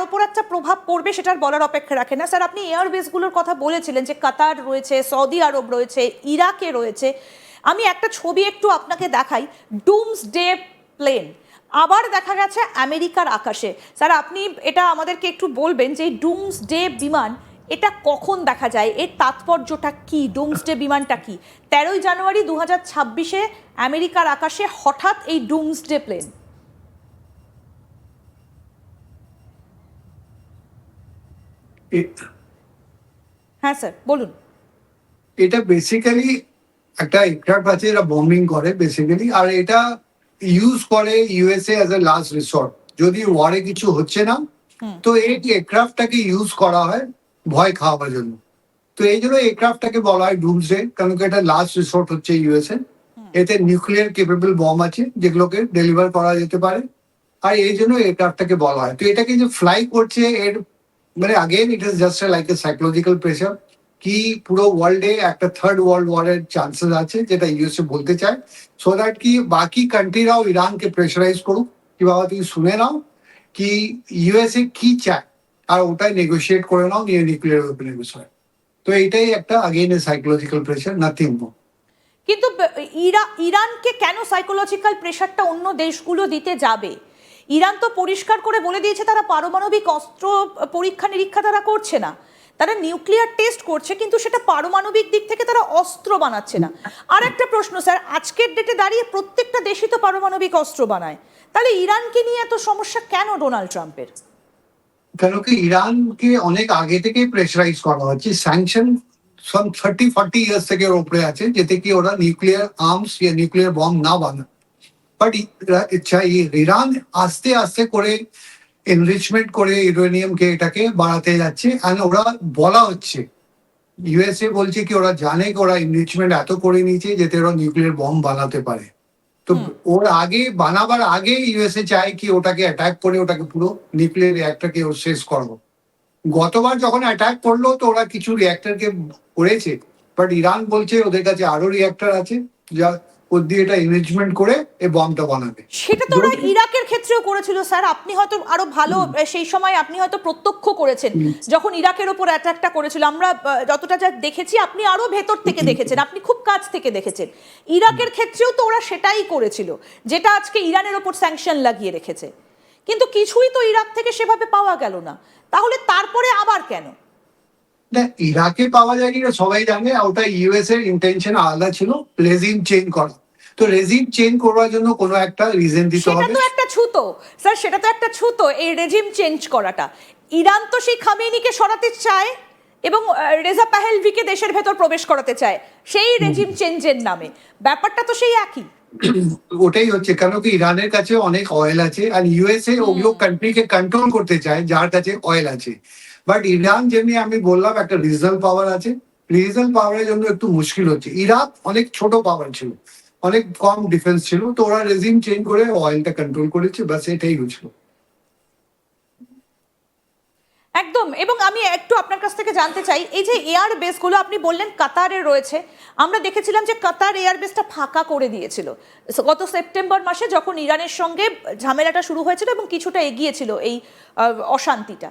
ওপর একটা প্রভাব পড়বে সেটার বলার অপেক্ষা রাখে না। স্যার, আপনি এয়ারবেসগুলোর কথা বলেছিলেন যে কাতার রয়েছে, সৌদি আরব রয়েছে, ইরাকে রয়েছে। আমি একটা ছবি একটু আপনাকে দেখাই, ডুমসডে প্লেন আবার দেখা গেছে আমেরিকার আকাশে। স্যার, আপনি এটা আমাদেরকে একটু বলবেন যে ডুমসডে বিমান এটা কখন দেখা যায়, এর তাৎপর্যটা কি, ডুমসডে বিমানটা কি? 13ই জানুয়ারি 2026-এ আমেরিকার আকাশে হঠাৎ এই ডুমসডে প্লেন। হ্যাঁ স্যার, বলুন। এটা বেসিক্যালি একটা এয়ারক্রাফট আছে, এরা বম্বিং করে বেসিক্যালি, আর এটা ইউজ করে USA as a last resort. যদি ওয়ারে কিছু হচ্ছে না, তো এই এয়ারক্রাফটটাকে ইউজ করা হয় ভয় খাওয়াবার জন্য। তো এই জন্য এয়ারক্রাফটটাকে বলা হয় ডুমসডে, কারণ এটা লাস্ট রিসর্ট হচ্ছে ইউএসএ। এতে নিউক্লিয়ার কেপেবল বম আছে যেগুলোকে ডেলিভার করা যেতে পারে, আর এই জন্য এয়ারক্রাফটটাকে বলা হয়। তো এটাকে যে ফ্লাই করছে, এর মানে again it is just like a psychological pressure, কি পুরো ওয়ার্ল্ডে একটা থার্ড ওয়ার্ল্ড ওয়ারের চান্সেস আছে, যেটা ইউএসএ বলতে চায়, সো দ্যাট কি বাকি কান্ট্রিরাও ইরানকে প্রেশারাইজ করুক কি বাবা তুমি শুনে নাও কি ইউএসএ কি চায়, আর ওটাই নেগোশিয়েট করে নাও নিয়ে নিউক্লিয়ার ওয়েপনের বিষয়ে। তো এইটাই একটা আগেন এ সাইকোলজিক্যাল প্রেশার, নাথিং মোর। কিন্তু ইরানকে কেন সাইকোলজিক্যাল প্রেশারটা অন্য দেশগুলো দিতে যাবে? ইরান তো পরিষ্কার করে বলে দিয়েছে তারা পারমাণবিক অস্ত্র পরীক্ষা নিরীক্ষা তারা করছে না, তারা নিউক্লিয়ার টেস্ট করছে, কিন্তু সেটা পারমাণবিক দিক থেকে তারা অস্ত্র বানাচ্ছে না। আর একটা প্রশ্ন স্যার, আজকের ডেটে দাঁড়িয়ে প্রত্যেকটা দেশই তো পারমাণবিক অস্ত্র বানায়, তাহলে ইরানকে নিয়ে এত সমস্যা কেন ডোনাল্ড ট্রাম্পের? কেন কি ইরানকে অনেক আগে থেকে প্রেশারাইজ করা হচ্ছে, স্যাংশন সম 30-40 ইয়ার্স থেকে ওর উপরে আছে, যেতে কি ওরা নিউক্লিয়ার আর্মস या নিউক্লিয়ার বম না বানায়। বাট ইরান আস্তে আস্তে করে এনরিচমেন্ট করে ইউরেনিয়ামকে এটাকে বাড়াতে যাচ্ছে। আর ওরা বলা হচ্ছে, ইউএসএ বলছে কি ওরা জানে কি ওরা এনরিচমেন্ট এত করে নিয়েছে যাতে ওরা নিউক্লিয়ার বম বানাতে পারে। তো ওর আগে বানাবার আগে ইউএসএ চায় কি ওটাকে অ্যাটাক করে ওটাকে পুরো নিউক্লিয়ার রিঅ্যাক্টরকে ওর শেষ করবো। গতবার যখন অ্যাটাক করলো তো ওরা কিছু রিঅ্যাক্টরকে করেছে, বাট ইরান বলছে ওদের কাছে আরো রিঅ্যাক্টর আছে যা ওর দিয়ে এটা এনরিচমেন্ট করে এই বমটা বানাবে। সেটা তো ওরা ইরাকের ক্ষেত্রেও করেছিল স্যার, আপনি হয়তো আরো ভালো সেই সময় আপনি হয়তো প্রত্যক্ষ করেছেন যখন ইরাকের ওপর অ্যাটাকটা করেছিল। আমরা যতটা যা দেখেছি, আপনি আরো ভেতর থেকে দেখেছেন, আপনি খুব কাছ থেকে দেখেছেন। ইরাকের ক্ষেত্রেও তো ওরা সেটাই করেছিল, যেটা আজকে ইরানের ওপর স্যাংশন লাগিয়ে রেখেছে, কিন্তু কিছুই তো ইরাক থেকে সেভাবে পাওয়া গেল না। তাহলে তারপরে আবার কেন? না, ইরাকে পাওয়া যায়নি এটা সবাই জানে, ওটা ইউএস এর ইন্টেনশন আলাদা ছিল, রেজিম চেঞ্জ করা। তো রেজিম চেঞ্জ করার জন্য কোনো একটা রিজন দিতে সেটা হবে। তো একটা ছুতো স্যার, সেটা তো একটা ছুতো, এই রেজিম চেঞ্জ করাটা। ইরান তো সেই খামেনিকে সরাতে চায় এবং রেজা পাহেলভিকে দেশের ভেতর প্রবেশ করাতে চায় সেই রেজিম চেঞ্জের নামে। ব্যাপারটা তো সেই একই। ওটাই হচ্ছে, কেন কি ইরানের কাছে অনেক অয়েল আছে, আর ইউএসএ ওগুলো কান্ট্রিকে কন্ট্রোল করতে চায় যার কাছে অয়েল আছে। বাট ইরান যেমনি আমি বললাম একটা রিজনাল পাওয়ার আছে, রিজনাল পাওয়ারের জন্য একটু মুশকিল হচ্ছে। ইরাক অনেক ছোট পাওয়ার ছিল, অনেক কম ডিফেন্স ছিল, তো ওরা রেজিম চেঞ্জ করে অয়েলটা কন্ট্রোল করেছে, বাস এটাই হচ্ছিল। একদম। এবং আমি একটু আপনার কাছ থেকে জানতে চাই, এই যে এয়ার বেসগুলো আপনি বললেন কাতারে রয়েছে, আমরা দেখেছিলাম যে কাতার এয়ার বেসটা ফাঁকা করে দিয়েছিল গত সেপ্টেম্বর মাসে যখন ইরানের সঙ্গে ঝামেলাটা শুরু হয়েছিল এবং কিছুটা এগিয়েছিল এই অশান্তিটা।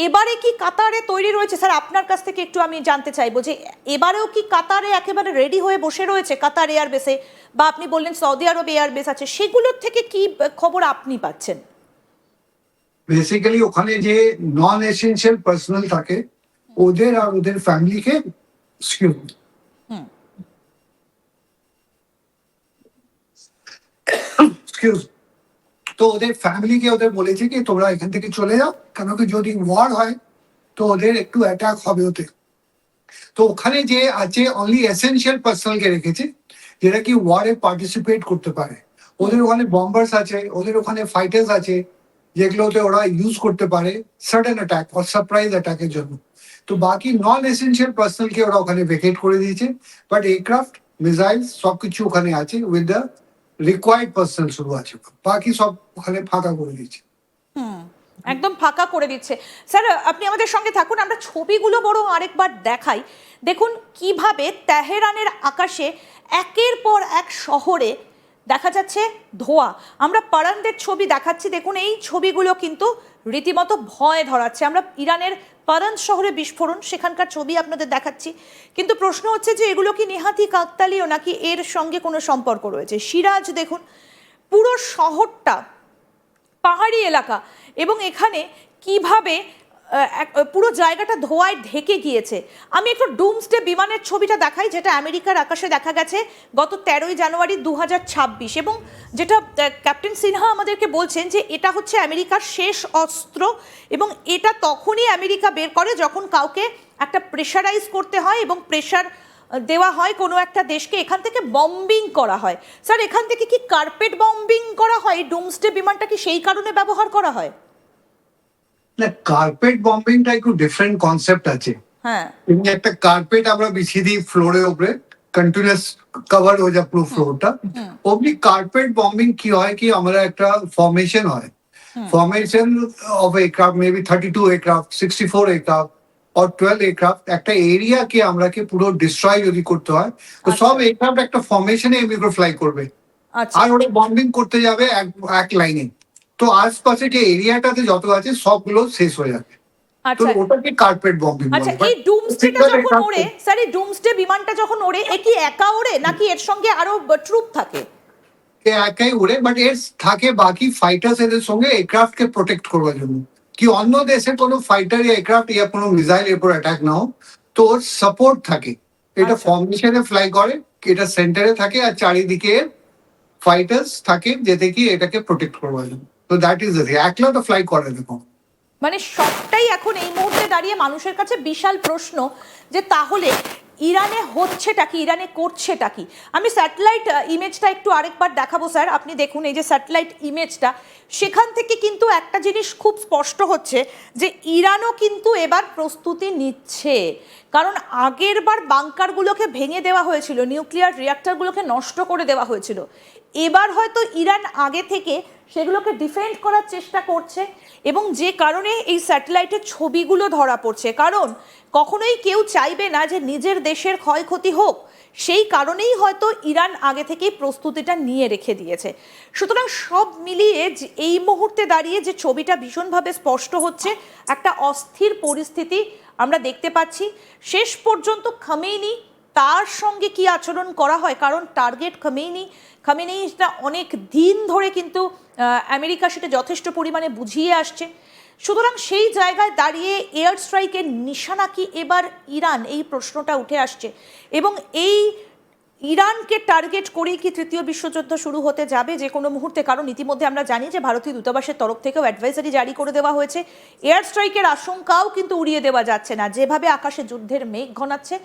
এবারে কি কাতারে তৈরি রয়েছে? স্যার, আপনার কাছ থেকে একটু আমি জানতে চাইবো যে এবারেও কি কাতারে একেবারে রেডি হয়ে বসে রয়েছে কাতার এয়ার বেসে, বা আপনি বললেন সৌদি আরব এয়ার বেস আছে, সেগুলোর থেকে কি খবর আপনি পাচ্ছেন? বেসিক্যালি ওখানে যে নন এসেনশিয়াল পার্সোনাল থাকে ওদের আর ওদের ফ্যামিলিকে তো ওদের ফ্যামিলিকে ওদের বলেছে কি তোমরা এখান থেকে চলে যাও, কেন কি যদি ওয়ার হয় তো ওদের একটু অ্যাটাক হবে ওতে। তো ওখানে যে আছে অনলি এসেনশিয়াল পার্সোনালকে রেখেছে যেটা কি ওয়ারে পার্টিসিপেট করতে পারে। ওদের ওখানে বম্বার্স আছে, ওদের ওখানে ফাইটার্স আছে যেগুলোতে ওরা ইউজ করতে পারে সাডেন অ্যাটাক বা সারপ্রাইজ অ্যাটাকের জন্য। তো বাকি নন এসেনশিয়াল পার্সোনালকে ওরা ওখানে ভেকেট করে দিয়েছে, বাট এয়ারক্রাফট মিসাইলস সবকিছু ওখানে আছে উইথ দ্য রিকোয়ার্ড পার্সন শুরু আছে, বাকি সব ওখানে ফাঁকা করে দিয়েছে। একদম ফাঁকা করে দিচ্ছে। স্যার, আপনি আমাদের সঙ্গে থাকুন, আমরা ছবিগুলো বরং আরেকবার দেখাই। দেখুন কিভাবে তেহরানের আকাশে একের পর এক শহরে দেখা যাচ্ছে ধোঁয়া। আমরা পারানদের ছবি দেখাচ্ছি, দেখুন এই ছবিগুলো কিন্তু রীতিমতো ভয় ধরাচ্ছে। আমরা ইরানের পারান শহরে বিস্ফোরণ, সেখানকার ছবি আপনাদের দেখাচ্ছি, কিন্তু প্রশ্ন হচ্ছে যে এগুলো কি নেহাতি কাকতালীয় নাকি এর সঙ্গে কোনো সম্পর্ক রয়েছে। সিরাজ দেখুন, পুরো শহরটা পাহাড়ি এলাকা এবং এখানে কিভাবে পুরো জায়গাটা ধোঁয়ায় ঢেকে গিয়েছে। আমি একটু ডুমসডে বিমানের ছবিটা দেখাই, যেটা আমেরিকার আকাশে দেখা গেছে গত 13ই জানুয়ারি 2026, এবং যেটা ক্যাপ্টেন সিনহা আমাদেরকে বলছেন যে এটা হচ্ছে আমেরিকার শেষ অস্ত্র, এবং এটা তখনই আমেরিকা বের করে যখন কাউকে একটা প্রেশারাইজ করতে হয় এবং প্রেশার দেওয়া হয় কোনো একটা দেশকে, এখান থেকে বম্বিং করা হয়। স্যার, এখান থেকে কি কার্পেট বম্বিং করা হয়? ডুমসডে বিমানটা কি সেই কারণে ব্যবহার করা হয়? না, কার্পেট বম্বিংটা একটু ডিফারেন্ট কনসেপ্ট আছে। হ্যাঁ, এমনি একটা কার্পেট আমরা বিছিয়ে দিই ফ্লোরের উপরে, কন্টিনিউয়াস কভার হয়ে যায় পুরো ফ্লোরটা। অমনি কার্পেট বম্বিং কি হয় কি, আমরা একটা ফর্মেশন হয়, formation of aircraft, maybe 32 aircraft, 64 aircraft or 12 aircraft, একটা এরিয়াকে আমরাকে পুরো ডিস্ট্রয় যদি করতে হয়, তো সব এয়ারক্রাফট একটা ফর্মেশনে এমনি ফ্লাই করবে, আচ্ছা আর ওটা বম্বিং করতে যাবে এক লাইনে। তো আশপাশে যে এরিয়াটাতে যত আছে সবগুলো শেষ হয়ে যাবে। তো আচ্ছা ওটাকে কার্পেট বম্বিং আচ্ছা। বলে। এই ডুমসডেটা যখন ওড়ে, স্যার এই ডুমসডে বিমানটা যখন ওড়ে, এ কি একা ওড়ে নাকি এর সঙ্গে আরো ট্রুপ থাকে? এ একাই উড়ে, বাট এর থাকে বাকি ফাইটার্স এদের সঙ্গে এয়ারক্রাফট কে প্রোটেক্ট করবার জন্য, কি অন্য দেশের কোনো ফাইটার ইয়া এয়ারক্রাফট ইয়া কোনো মিসাইল এর উপর অ্যাটাক না হোক, তো ওর সাপোর্ট থাকে। এটা আচ্ছা। ফর্মেশনে ফ্লাই করে, এটা সেন্টারে থাকে আর চারিদিকে ফাইটার্স থাকে যেতে কি এটাকে প্রোটেক্ট করবার জন্য। তো দ্যাট ইজ একলা তো ফ্লাই করে দেখো। মানে সবটাই এখন এই মুহূর্তে দাঁড়িয়ে মানুষের কাছে বিশাল প্রশ্ন যে তাহলে ইরানে হচ্ছেটা কি, ইরানে করছেটা কি। আমি স্যাটেলাইট ইমেজটা একটু আরেকবার দেখাবো স্যার, আপনি দেখুন এই যে স্যাটেলাইট ইমেজটা, সেখান থেকে কিন্তু একটা জিনিস খুব স্পষ্ট হচ্ছে যে ইরানও কিন্তু এবার প্রস্তুতি নিচ্ছে। কারণ আগের বার বাংকারগুলোকে ভেঙে দেওয়া হয়েছিল, নিউক্লিয়ার রিঅ্যাক্টরগুলোকে নষ্ট করে দেওয়া হয়েছিল, এবার হয়তো ইরান আগে থেকে সেগুলোকে ডিফেন্ড করার চেষ্টা করছে, এবং যে কারণে এই স্যাটেলাইটের ছবিগুলো ধরা পড়ছে। কারণ কখনোই কেউ চাইবে না যে নিজের দেশের ক্ষয়ক্ষতি হোক, সেই কারণেই হয়তো ইরান আগে থেকেই প্রস্তুতিটা নিয়ে রেখে দিয়েছে। সুতরাং সব মিলিয়ে এই মুহূর্তে দাঁড়িয়ে যে ছবিটা ভীষণভাবে স্পষ্ট হচ্ছে, একটা অস্থির পরিস্থিতি আমরা দেখতে পাচ্ছি। শেষ পর্যন্ত খামেনি তার সঙ্গে কি আচরণ করা হয়, কারণ টার্গেট খামেনিটা অনেক দিন ধরে কিন্তু আমেরিকা সেটা যথেষ্ট পরিমাণে বুঝিয়ে আসছে। সুতরাং সেই জায়গায় দাঁড়িয়ে এয়ার স্ট্রাইকের নিশানা কি এবার ইরান, এই প্রশ্নটা উঠে আসছে, এবং এই ইরানকে টার্গেট করেই কি তৃতীয় বিশ্বযুদ্ধ শুরু হতে যাবে যে কোনো মুহূর্তে? কারণ ইতিমধ্যে আমরা জানি যে ভারতীয় দূতাবাসের তরফ থেকেও অ্যাডভাইজারি জারি করে দেওয়া হয়েছে, এয়ার স্ট্রাইকের আশঙ্কাও কিন্তু উড়িয়ে দেওয়া যাচ্ছে না। যেভাবে আকাশে যুদ্ধের মেঘ ঘনাচ্ছে